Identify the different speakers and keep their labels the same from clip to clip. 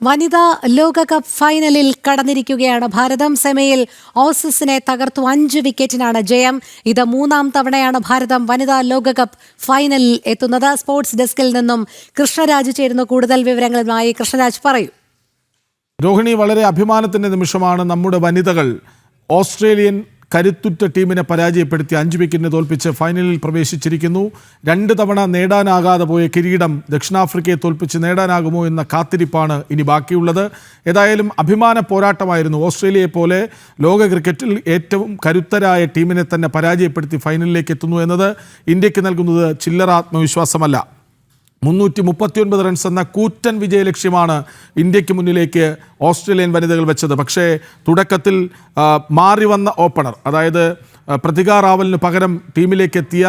Speaker 1: വനിതാ ലോകകപ്പ് ഫൈനലിൽ കടന്നിരിക്കുകയാണ് ഭാരതം. സെമിയിൽ ഓസീസിനെ തകർത്തു 5 വിക്കറ്റിനാണ് ജയം. ഇത് 3-ാം തവണയാണ് ഭാരതം വനിതാ ലോകകപ്പ് ഫൈനലിൽ എത്തുന്നത്. സ്പോർട്സ് ഡെസ്കിൽ നിന്നും കൃഷ്ണരാജ് ചേരുന്നു. കൂടുതൽ വിവരങ്ങളുമായി കൃഷ്ണരാജ് പറയൂ.
Speaker 2: രോഹിണി, വളരെ അഭിമാനത്തിന്റെ നിമിഷമാണ്. നമ്മുടെ വനിതകൾ ഓസ്ട്രേലിയൻ കരുത്തുറ്റ ടീമിനെ പരാജയപ്പെടുത്തി 5 വിക്കറ്റിന് തോൽപ്പിച്ച് ഫൈനലിൽ പ്രവേശിച്ചിരിക്കുന്നു. 2 തവണ നേടാനാകാതെ പോയ കിരീടം ദക്ഷിണാഫ്രിക്കയെ തോൽപ്പിച്ച് നേടാനാകുമോ എന്ന കാത്തിരിപ്പാണ് ഇനി ബാക്കിയുള്ളത്. ഏതായാലും അഭിമാന പോരാട്ടമായിരുന്നു. ഓസ്ട്രേലിയയെ പോലെ ലോക ക്രിക്കറ്റിൽ ഏറ്റവും കരുത്തരായ ടീമിനെ തന്നെ പരാജയപ്പെടുത്തി ഫൈനലിലേക്ക് എത്തുന്നു എന്നത് ഇന്ത്യക്ക് നൽകുന്നത് ചില്ലറ ആത്മവിശ്വാസമല്ല. 339 റൺസ് എന്ന കൂറ്റൻ വിജയലക്ഷ്യമാണ് ഇന്ത്യക്ക് മുന്നിലേക്ക് ഓസ്ട്രേലിയൻ വനിതകൾ വെച്ചത്. പക്ഷേ തുടക്കത്തിൽ മാറി വന്ന ഓപ്പണർ, അതായത് പ്രതികാ റാവലിന് പകരം ടീമിലേക്ക് എത്തിയ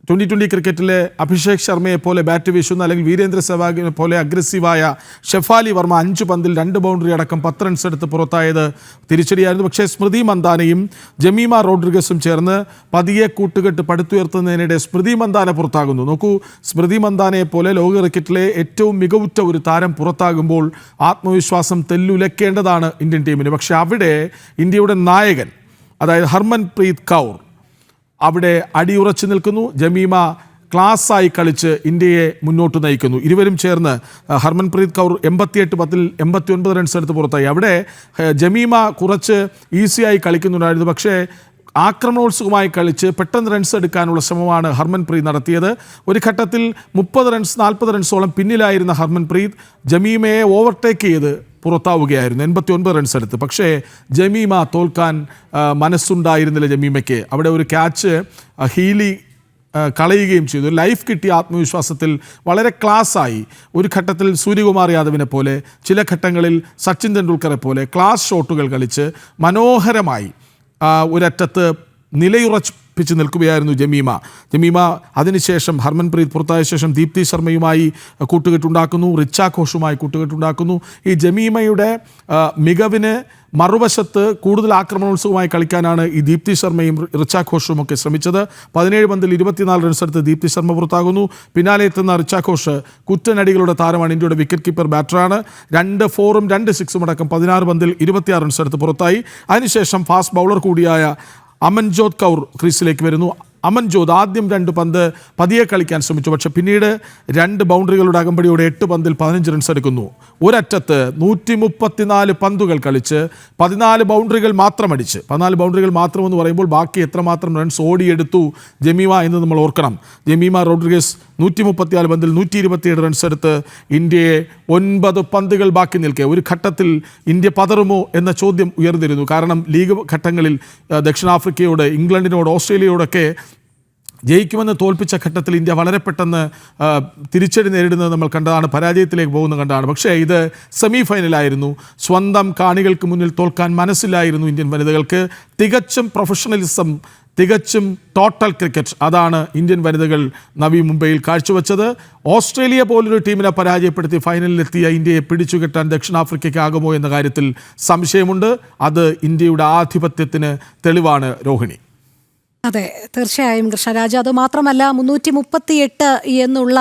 Speaker 2: 2020 ക്രിക്കറ്റിലെ അഭിഷേക് ശർമ്മയെ പോലെ ബാറ്റ് വീശുന്ന, അല്ലെങ്കിൽ വീരേന്ദ്ര സെവാഗിനെ പോലെ അഗ്രസീവായ ഷെഫാലി വർമ്മ 5 പന്തിൽ 2 ബൗണ്ടറി അടക്കം 10 റൺസ് എടുത്ത് പുറത്തായത് തിരിച്ചടിയായിരുന്നു. പക്ഷേ സ്മൃതി മന്ദാനയും ജമീമ റോഡ്രിഗസും ചേർന്ന് പതിയെ കൂട്ടുകെട്ട് പടുത്തുയർത്തുന്നതിനിടെ സ്മൃതി മന്ദാന പുറത്താകുന്നു. നോക്കൂ, സ്മൃതി മന്ദാനയെ പോലെ ലോക ക്രിക്കറ്റിലെ ഏറ്റവും മികവുറ്റ ഒരു താരം പുറത്താകുമ്പോൾ ആത്മവിശ്വാസം തെല്ലുലയ്ക്കേണ്ടതാണ് ഇന്ത്യൻ ടീമിന്. പക്ഷേ അവിടെ ഇന്ത്യയുടെ നായകൻ, അതായത് ഹർമൻപ്രീത് കൗർ, അവിടെ അടിയുറച്ചു നിൽക്കുന്നു. ജമീമ ക്ലാസ്സായി കളിച്ച് ഇന്ത്യയെ മുന്നോട്ട് നയിക്കുന്നു. ഇരുവരും ചേർന്ന് ഹർമൻപ്രീത് കൗർ 88 പത്തിൽ 89 റൺസ് എടുത്ത് പുറത്തായി. അവിടെ ജമീമ കുറച്ച് ഈസിയായി കളിക്കുന്നുണ്ടായിരുന്നു. പക്ഷേ ആക്രമണോത്സുകമായി കളിച്ച് പെട്ടെന്ന് റൺസ് എടുക്കാനുള്ള ശ്രമമാണ് ഹർമൻപ്രീത് നടത്തിയത്. ഒരു ഘട്ടത്തിൽ 30 റൺസ് 40 റൺസോളം പിന്നിലായിരുന്ന ഹർമൻപ്രീത് ജമീമയെ ഓവർടേക്ക് ചെയ്ത് പുറത്താവുകയായിരുന്നു 89 റൺസ് എടുത്ത്. പക്ഷേ ജമീമ തോൽക്കാൻ മനസ്സുണ്ടായിരുന്നില്ല ജമീമയ്ക്ക്. അവിടെ ഒരു ക്യാച്ച് ഹീലി കളയുകയും ചെയ്തു. ലൈഫ് കിട്ടിയ ആത്മവിശ്വാസത്തിൽ വളരെ ക്ലാസ്സായി ഒരു ഘട്ടത്തിൽ സൂര്യകുമാർ യാദവിനെ പോലെ, ചില ഘട്ടങ്ങളിൽ സച്ചിൻ തെണ്ടുൽക്കറെ പോലെ ക്ലാസ് ഷോട്ടുകൾ കളിച്ച് മനോഹരമായി ഒരറ്റത്ത് നിലയുറപ്പിച്ച് നിൽക്കുകയായിരുന്നു ജമീമ. അതിനുശേഷം ഹർമൻപ്രീത് പുറത്തായ ശേഷം ദീപ്തി ശർമ്മയുമായി കൂട്ടുകെട്ടുണ്ടാക്കുന്നു, റിച്ച ഘോഷുമായി കൂട്ടുകെട്ടുണ്ടാക്കുന്നു. ഈ ജമീമയുടെ മികവിന് മറുവശത്ത് കൂടുതൽ ആക്രമണോത്സവമായി കളിക്കാനാണ് ഈ ദീപ്തി ശർമ്മയും റിച്ച ഘോഷും ഒക്കെ ശ്രമിച്ചത്. 17 പന്തിൽ 24 റൺസ് എടുത്ത് ദീപ്തി ശർമ്മ പുറത്താകുന്നു. പിന്നാലെ എത്തുന്ന റിച്ച ഘോഷ് കുറ്റനടികളുടെ താരമാണ്, ഇന്ത്യയുടെ വിക്കറ്റ് കീപ്പർ ബാറ്ററാണ്. 2 4ഉം 2 6ഉം അടക്കം 16 പന്തിൽ 26 റൺസ് എടുത്ത് പുറത്തായി. അതിനുശേഷം ഫാസ്റ്റ് ബൗളർ കൂടിയായ അമൻജോത് കൗർ ക്രീസിലേക്ക് വരുന്നു. അമൻജോത് ആദ്യം 2 പന്ത് പതിയെ കളിക്കാൻ ശ്രമിച്ചു. പക്ഷേ പിന്നീട് 2 ബൗണ്ടറികളുടെ അകമ്പടിയോടെ 8 പന്തിൽ 15 റൺസ് എടുക്കുന്നു. ഒരറ്റത്ത് 134 പന്തുകൾ കളിച്ച് 14 ബൗണ്ടറികൾ മാത്രം അടിച്ച്, 14 ബൗണ്ടറികൾ മാത്രമെന്ന് പറയുമ്പോൾ ബാക്കി എത്രമാത്രം റൺസ് ഓടിയെടുത്തു ജമീമ എന്ന് നമ്മൾ ഓർക്കണം. ജമീമ റോഡ്രിഗസ് 134 പന്തിൽ 127 റൺസ് എടുത്ത് ഇന്ത്യയെ 9 പന്തുകൾ ബാക്കി നിൽക്കെ ഒരു ഘട്ടത്തിൽ ഇന്ത്യ പതറുമോ എന്ന ചോദ്യം ഉയർന്നിരുന്നു. കാരണം ലീഗ് ഘട്ടങ്ങളിൽ ദക്ഷിണാഫ്രിക്കയോട്, ഇംഗ്ലണ്ടിനോട്, ഓസ്ട്രേലിയയോടൊക്കെ ജയിക്കുമെന്ന് തോൽപ്പിച്ച ഘട്ടത്തിൽ ഇന്ത്യ വളരെ പെട്ടെന്ന് തിരിച്ചടി നേരിടുന്നത് നമ്മൾ കണ്ടതാണ്, പരാജയത്തിലേക്ക് പോകുന്നത് കണ്ടതാണ്. പക്ഷേ ഇത് സെമി ഫൈനലായിരുന്നു. സ്വന്തം കാണികൾക്ക് മുന്നിൽ തോൽക്കാൻ മനസ്സിലായിരുന്നു ഇന്ത്യൻ വനിതകൾക്ക്. തികച്ചും പ്രൊഫഷണലിസം, തികച്ചും ടോട്ടൽ ക്രിക്കറ്റ്, അതാണ് ഇന്ത്യൻ വനിതകൾ നവി മുംബൈയിൽ കാഴ്ചവെച്ചത്. ഓസ്ട്രേലിയ പോലൊരു ടീമിനെ പരാജയപ്പെടുത്തി ഫൈനലിലെത്തിയ ഇന്ത്യയെ പിടിച്ചുകെട്ടാൻ ദക്ഷിണാഫ്രിക്കയ്ക്കാകുമോ എന്ന കാര്യത്തിൽ സംശയമുണ്ട്. അത് ഇന്ത്യയുടെ ആധിപത്യത്തിന് തെളിവാണ് രോഹിണി.
Speaker 1: അതെ, തീർച്ചയായും കൃഷ്ണരാജ്. അതുമാത്രമല്ല, 338 എന്നുള്ള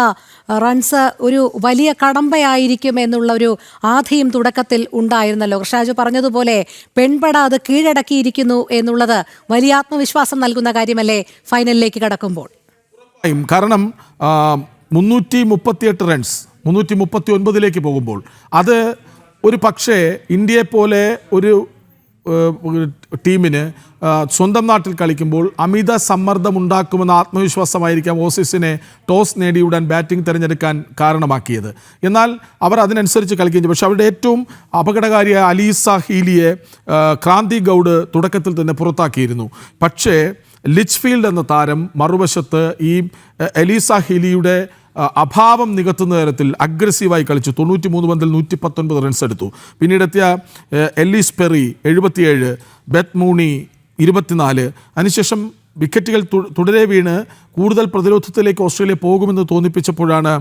Speaker 1: റൺസ് ഒരു വലിയ കടമ്പയായിരിക്കും എന്നുള്ള ഒരു ആധിയും തുടക്കത്തിൽ ഉണ്ടായിരുന്നല്ലോ. കൃഷ്ണരാജ് പറഞ്ഞതുപോലെ പെൺപട അത് കീഴടക്കിയിരിക്കുന്നു എന്നുള്ളത് വലിയ ആത്മവിശ്വാസം നൽകുന്ന കാര്യമല്ലേ ഫൈനലിലേക്ക് കടക്കുമ്പോൾ?
Speaker 2: കാരണം 338 റൺസ് 339 പോകുമ്പോൾ അത് ഒരു പക്ഷേ ഇന്ത്യയെപ്പോലെ ഒരു ടീമിന് സ്വന്തം നാട്ടിൽ കളിക്കുമ്പോൾ അമിത സമ്മർദ്ദം ഉണ്ടാക്കുമെന്ന ആത്മവിശ്വാസമായിരിക്കാം ഓസീസിനെ ടോസ് നേടിയുടൻ ബാറ്റിംഗ് തിരഞ്ഞെടുക്കാൻ കാരണമാക്കിയത്. എന്നാൽ അവർ അതിനനുസരിച്ച് കളിക്കുകയും ചെയ്തു. പക്ഷേ അവരുടെ ഏറ്റവും അപകടകാരിയായ അലീസ ഹീലിയെ ക്രാന്തി ഗൗഡ് തുടക്കത്തിൽ തന്നെ പുറത്താക്കിയിരുന്നു. പക്ഷേ ലിച്ച്ഫീൽഡ് എന്ന താരം മറുവശത്ത് ഈ അലീസ ഹീലിയുടെ അഭാവം നികത്തുന്ന തരത്തിൽ അഗ്രസീവായി കളിച്ചു. 93 പന്തിൽ 119 റൺസ് എടുത്തു. പിന്നീടെത്തിയ എല്ലിസ് പെറി 77, ബെത്ത് മൂണി 24. അതിനുശേഷം വിക്കറ്റുകൾ തുടരെ വീണ് കൂടുതൽ പ്രതിരോധത്തിലേക്ക് ഓസ്ട്രേലിയ പോകുമെന്ന് തോന്നിപ്പിച്ചപ്പോഴാണ്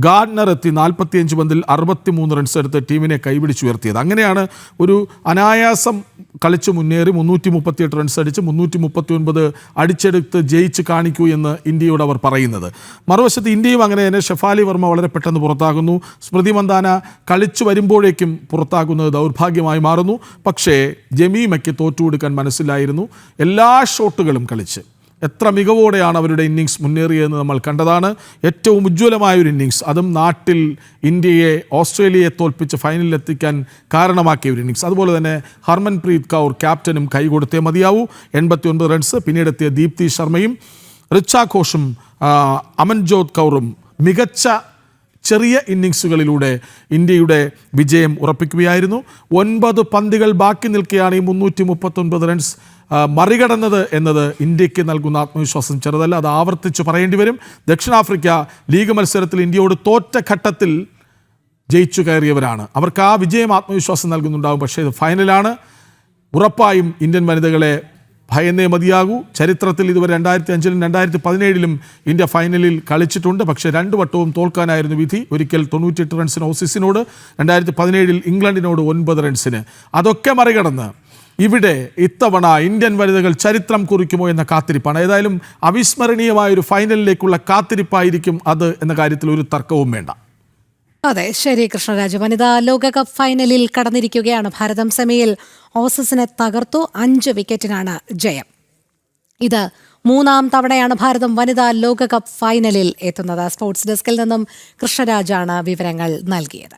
Speaker 2: ഗാർഡനർ എത്തി 45 പന്തിൽ 63 റൺസ് എടുത്ത് ടീമിനെ കൈപിടിച്ചുയർത്തിയത്. അങ്ങനെയാണ് ഒരു അനായാസം കളിച്ച് മുന്നേറി 338 റൺസ് അടിച്ച് 339 അടിച്ചെടുത്ത് ജയിച്ച് കാണിക്കൂ എന്ന് ഇന്ത്യയോട് അവർ പറയുന്നത്. മറുവശത്ത് ഇന്ത്യയും അങ്ങനെ തന്നെ. ഷെഫാലി വർമ്മ വളരെ പെട്ടെന്ന് പുറത്താകുന്നു. സ്മൃതി മന്ദാന കളിച്ചു വരുമ്പോഴേക്കും പുറത്താകുന്നത് ദൗർഭാഗ്യമായി മാറുന്നു. പക്ഷേ ജമീമയ്ക്ക് തോറ്റുകൊടുക്കാൻ മനസ്സിലായിരുന്നു. എല്ലാ ഷോട്ടുകളും കളിച്ച് എത്ര മികവോടെയാണ് അവരുടെ ഇന്നിങ്സ് മുന്നേറിയതെന്ന് നമ്മൾ കണ്ടതാണ്. ഏറ്റവും ഉജ്ജ്വലമായൊരു ഇന്നിങ്സ്, അതും നാട്ടിൽ ഇന്ത്യയെ ഓസ്ട്രേലിയയെ തോൽപ്പിച്ച് ഫൈനലിലെത്തിക്കാൻ കാരണമാക്കിയ ഒരു ഇന്നിങ്സ്. അതുപോലെ തന്നെ ഹർമൻപ്രീത് കൗർ ക്യാപ്റ്റനും കൈകൊടുത്തേ മതിയാവൂ. 89 റൺസ്. പിന്നീടെത്തിയ ദീപ്തി ശർമ്മയും റിച്ച ഘോഷും അമൻജോത് കൗറും മികച്ച ചെറിയ ഇന്നിങ്സുകളിലൂടെ ഇന്ത്യയുടെ വിജയം ഉറപ്പിക്കുകയായിരുന്നു. 9 പന്തുകൾ ബാക്കി നിൽക്കെയാണ് ഈ 339 റൺസ് മറികടന്നത് എന്നത് ഇന്ത്യക്ക് നൽകുന്ന ആത്മവിശ്വാസം ചെറുതല്ല. അത് ആവർത്തിച്ച് പറയേണ്ടി വരും. ദക്ഷിണാഫ്രിക്ക ലീഗ് മത്സരത്തിൽ ഇന്ത്യയോട് തോറ്റ ഘട്ടത്തിൽ ജയിച്ചു കയറിയവരാണ്. അവർക്ക് ആ വിജയം ആത്മവിശ്വാസം നൽകുന്നുണ്ടാകും. പക്ഷേ ഇത് ഫൈനലാണ്. ഉറപ്പായും ഇന്ത്യൻ വനിതകളെ ഭയന്നേ മതിയാകൂ. ചരിത്രത്തിൽ ഇതുവരെ 2005-ലും 2017-ലും ഇന്ത്യ ഫൈനലിൽ കളിച്ചിട്ടുണ്ട്. പക്ഷേ 2 വട്ടവും തോൽക്കാനായിരുന്നു വിധി. ഒരിക്കൽ 98 റൺസിന് ഓസീസിനോട്, 2017-ൽ ഇംഗ്ലണ്ടിനോട് 9 റൺസിന്. അതൊക്കെ മറികടന്ന് ഇവിടെ ഇത്തവണ ഇന്ത്യൻ വനിതകൾ ചരിത്രം കുറിക്കുമോ എന്ന കാത്തിരിപ്പാണ്. ഏതായാലും അവിസ്മരണീയമായൊരു ഫൈനലിലേക്കുള്ള കാത്തിരിപ്പായിരിക്കും അത് എന്ന കാര്യത്തിൽ ഒരു തർക്കവും വേണ്ട.
Speaker 1: അതെ, ശരി കൃഷ്ണരാജ്. വനിതാ ലോകകപ്പ് ഫൈനലിൽ കടന്നിരിക്കുകയാണ് ഭാരതം. സെമിയിൽ ഓസീസിനെ തകർത്തു. 5 വിക്കറ്റിനാണ് ജയം. ഇത് 3-ാം തവണയാണ് ഭാരതം വനിതാ ലോകകപ്പ് ഫൈനലിൽ എത്തുന്നത്. സ്പോർട്സ് ഡെസ്കിൽ നിന്നും കൃഷ്ണരാജാണ് വിവരങ്ങൾ നൽകിയത്.